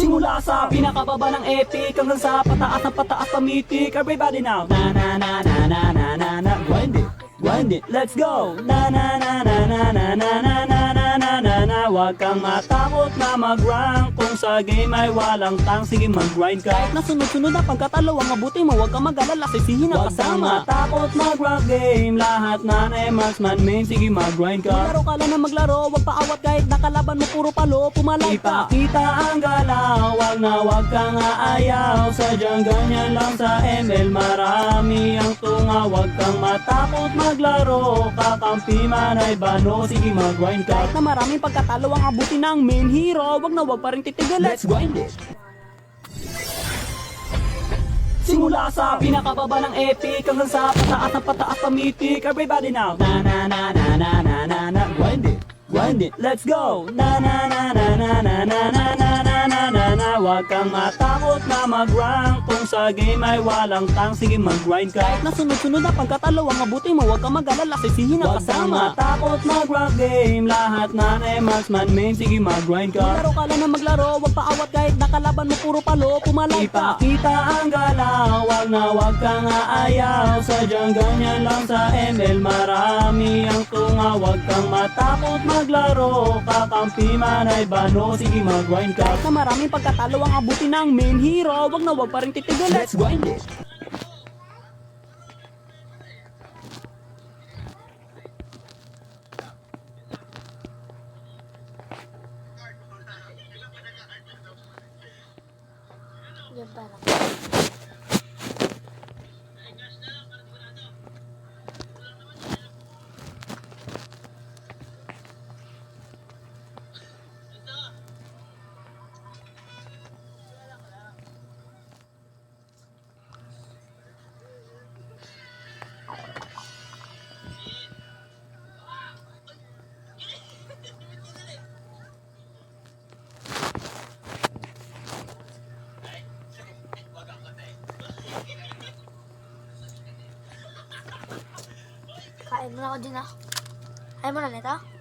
Simula sa pinakababa ng epic hanggang sa pataas pamitik. Everybody now. Na na na na na na na na. Grind it, let's go. Na na na na na na na na na na na na na. Huwag kang matakot na mag-rank. Kung sa game ay walang tang, sige mag-grind ka. Kahit na sunod-sunod na pagkatalo ang mabuti mo, huwag kang mag-alala, sisihin ang kasama. Huwag kang matakot mag-rank game. Lahat na marksman main, sige mag-grind ka. Maglaro ka lang na maglaro, huwag paawat kahit nakalaban mo puro palo, pumalay ka. Ipakita ang galaw, wag kang aayaw. Sadyang ganyan lang sa ML, marami ang tunga. Huwag kang matakot maglaro, kakampi man ay bano, sige mag-grind ka. Kahit na maraming pagkatalo ang abuti ng main hero, wag pa rin titigil, let's grind it. Simula sa pinakababa ng epic hanggang sa pataas pamitik. Everybody now. Na na na na na na na na. Grind it, let's go. Na na na na na na na na na na na na na. Huwag kang matakot na mag-rank. Kung sa game ay walang tang, sige mag-grind ka. Kahit na sunod-sunod na pagkatalo ang mabuti mo, huwag kang mag-alala, sisihin ang kasama. Huwag kang matakot mag-rank game. Lahat na marksman main, sige mag-grind ka. Maglaro ka lang na maglaro, huwag paawat kahit nakalaban mo puro palo, pumalay ka. Ipakita ang galaw, wag kang aayaw. Sadyang ganyan lang sa ML, marami ang tunga. Huwag kang matakot maglaro, kakampi man ay bano, sige mag-grind ka. Kahit na maraming pagkatalo ang abuti ng main hero, wag pa rin titigil, let's grind it. Yan parang. Kain mo na ako din ah. Kain mo na nito?